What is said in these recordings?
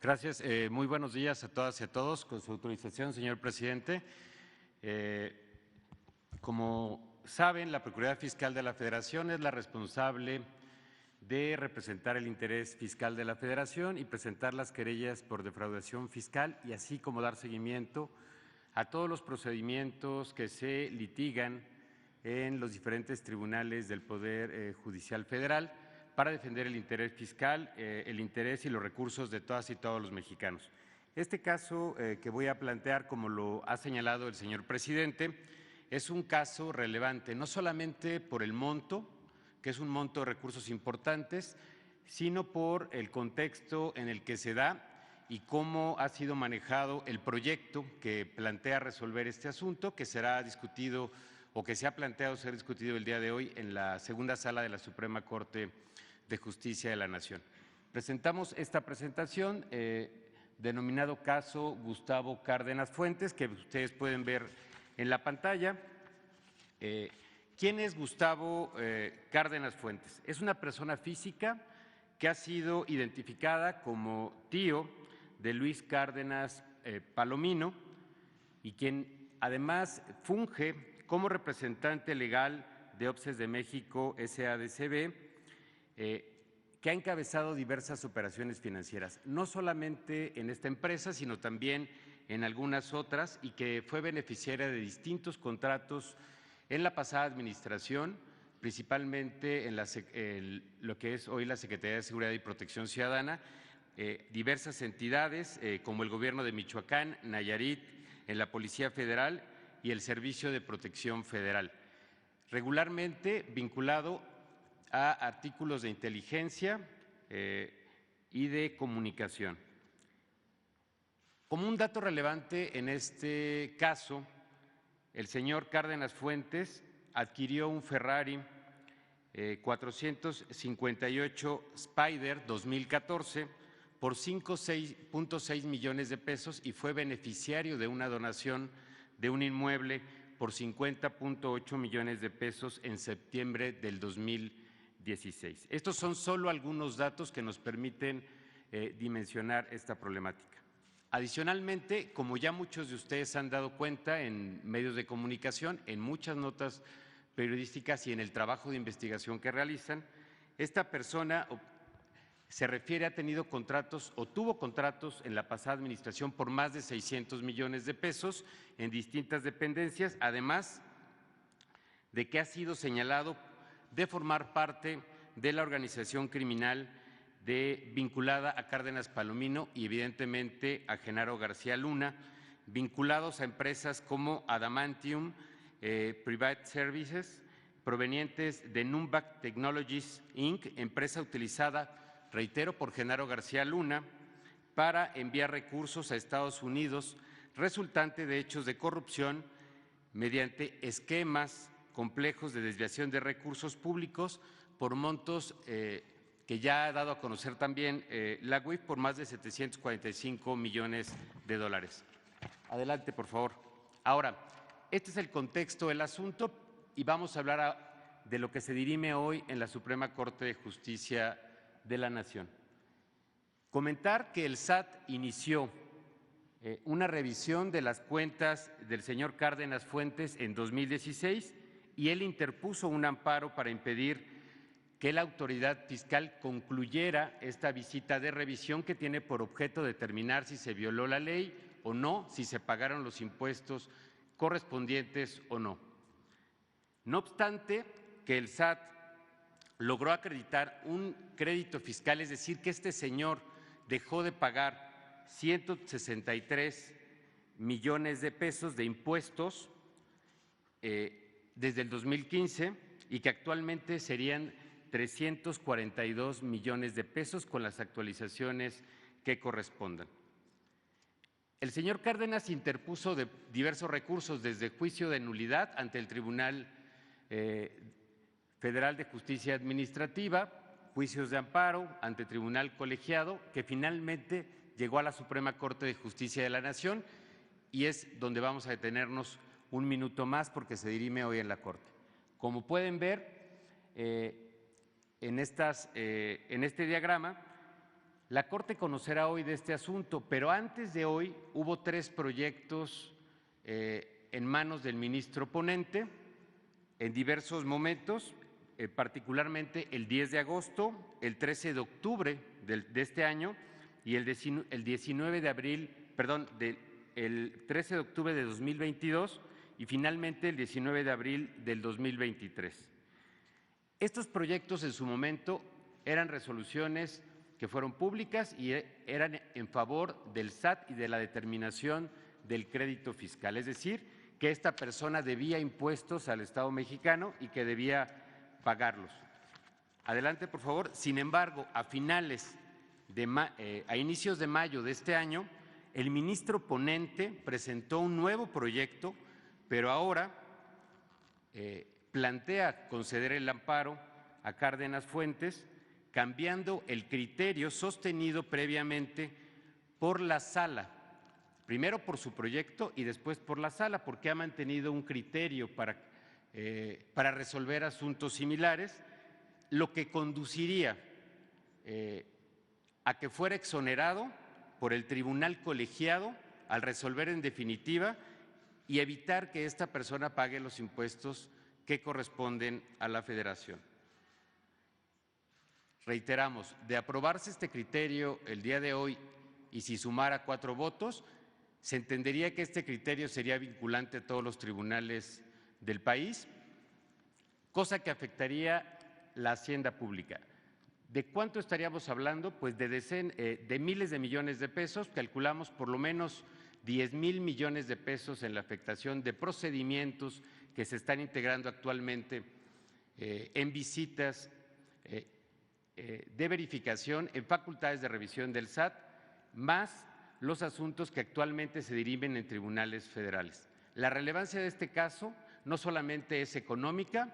Gracias. Muy buenos días a todas y a todos. Con su autorización, señor presidente. Como saben, la Procuraduría Fiscal de la Federación es la responsable de representar el interés fiscal de la Federación y presentar las querellas por defraudación fiscal y así como dar seguimiento a todos los procedimientos que se litigan en los diferentes tribunales del Poder Judicial Federal para defender el interés fiscal, el interés y los recursos de todas y todos los mexicanos. Este caso que voy a plantear, como lo ha señalado el señor presidente, es un caso relevante, no solamente por el monto, que es un monto de recursos importantes, sino por el contexto en el que se da y cómo ha sido manejado el proyecto que plantea resolver este asunto, que será discutido o que se ha planteado ser discutido el día de hoy en la segunda sala de la Suprema Corte de Justicia de la Nación. Presentamos esta presentación denominado caso Gustavo Cárdenas Fuentes, que ustedes pueden ver en la pantalla. ¿Quién es Gustavo Cárdenas Fuentes? Es una persona física que ha sido identificada como tío de Luis Cárdenas Palomino y quien además funge como representante legal de OPSES de México SADCB, que ha encabezado diversas operaciones financieras, no solamente en esta empresa, sino también en algunas otras, y que fue beneficiaria de distintos contratos en la pasada administración, principalmente en lo que es hoy la Secretaría de Seguridad y Protección Ciudadana, diversas entidades como el Gobierno de Michoacán, Nayarit, en la Policía Federal y el Servicio de Protección Federal, regularmente vinculado a artículos de inteligencia y de comunicación. Como un dato relevante en este caso, el señor Cárdenas Fuentes adquirió un Ferrari 458 Spider 2014 por 5.6 millones de pesos y fue beneficiario de una donación de un inmueble por 50.8 millones de pesos en septiembre del 2016. Estos son solo algunos datos que nos permiten dimensionar esta problemática. Adicionalmente, como ya muchos de ustedes han dado cuenta en medios de comunicación, en muchas notas periodísticas y en el trabajo de investigación que realizan, esta persona se refiere a tenido contratos o tuvo contratos en la pasada administración por más de 600 millones de pesos en distintas dependencias, además de que ha sido señalado de formar parte de la organización criminal vinculada a Cárdenas Palomino y evidentemente a Genaro García Luna, vinculados a empresas como Adamantium Private Services, provenientes de Numbac Technologies Inc., empresa utilizada, reitero, por Genaro García Luna para enviar recursos a Estados Unidos, resultante de hechos de corrupción mediante esquemas complejos de desviación de recursos públicos por montos que ya ha dado a conocer también la UIF por más de 745 millones de dólares. Adelante, por favor. Ahora, este es el contexto del asunto y vamos a hablar de lo que se dirime hoy en la Suprema Corte de Justicia de la Nación. Comentar que el SAT inició una revisión de las cuentas del señor Cárdenas Fuentes en 2016 y él interpuso un amparo para impedir que la autoridad fiscal concluyera esta visita de revisión que tiene por objeto determinar si se violó la ley o no, si se pagaron los impuestos correspondientes o no. No obstante, que el SAT logró acreditar un crédito fiscal, es decir, que este señor dejó de pagar 163 millones de pesos de impuestos desde el 2015 y que actualmente serían 342 millones de pesos con las actualizaciones que correspondan. El señor Cárdenas interpuso diversos recursos, desde juicio de nulidad ante el Tribunal Federal de Justicia Administrativa, juicios de amparo ante el Tribunal Colegiado, que finalmente llegó a la Suprema Corte de Justicia de la Nación y es donde vamos a detenernos un minuto más porque se dirime hoy en la Corte. Como pueden ver, en este diagrama, La Corte conocerá hoy de este asunto, pero antes de hoy hubo 3 proyectos en manos del ministro ponente en diversos momentos, particularmente el 10 de agosto, el 13 de octubre de este año y el 19 de abril, perdón, el 13 de octubre de 2022 y finalmente el 19 de abril del 2023. Estos proyectos en su momento eran resoluciones que fueron públicas y eran en favor del SAT y de la determinación del crédito fiscal, es decir, que esta persona debía impuestos al Estado mexicano y que debía pagarlos. Adelante, por favor. Sin embargo, a inicios de mayo de este año, el ministro ponente presentó un nuevo proyecto, pero ahora plantea conceder el amparo a Cárdenas Fuentes, cambiando el criterio sostenido previamente por la Sala, primero por su proyecto y después por la Sala, porque ha mantenido un criterio para resolver asuntos similares, lo que conduciría a que fuera exonerado por el tribunal colegiado al resolver en definitiva y evitar que esta persona pague los impuestos que corresponden a la Federación. Reiteramos, de aprobarse este criterio el día de hoy y si sumara 4 votos, se entendería que este criterio sería vinculante a todos los tribunales del país, cosa que afectaría la hacienda pública. ¿De cuánto estaríamos hablando? Pues de miles de millones de pesos, calculamos por lo menos 10,000 millones de pesos en la afectación de procedimientos que se están integrando actualmente en visitas de verificación, en facultades de revisión del SAT, más los asuntos que actualmente se dirimen en tribunales federales. La relevancia de este caso no solamente es económica,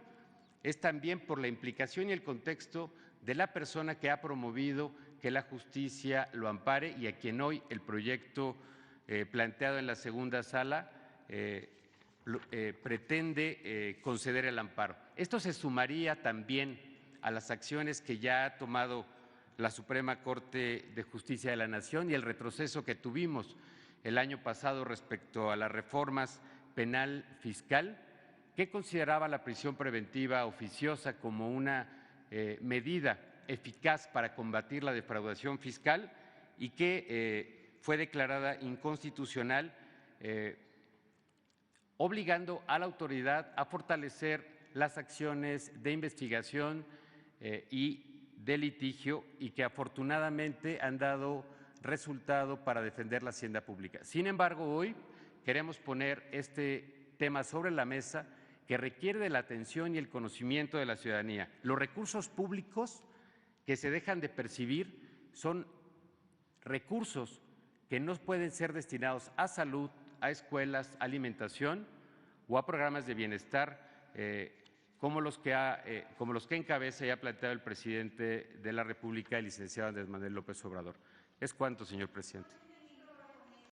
es también por la implicación y el contexto de la persona que ha promovido que la justicia lo ampare y a quien hoy el proyecto planteado en la segunda sala pretende conceder el amparo. Esto se sumaría también a las acciones que ya ha tomado la Suprema Corte de Justicia de la Nación y el retroceso que tuvimos el año pasado respecto a las reformas penal fiscal, que consideraba la prisión preventiva oficiosa como una medida eficaz para combatir la defraudación fiscal y que fue declarada inconstitucional, obligando a la autoridad a fortalecer las acciones de investigación y de litigio y que afortunadamente han dado resultado para defender la hacienda pública. Sin embargo, hoy queremos poner este tema sobre la mesa que requiere de la atención y el conocimiento de la ciudadanía. Los recursos públicos que se dejan de percibir son recursos que no pueden ser destinados a salud, a escuelas, a alimentación o a programas de bienestar como los que encabeza y ha planteado el presidente de la República, el licenciado Andrés Manuel López Obrador. Es cuanto, señor presidente.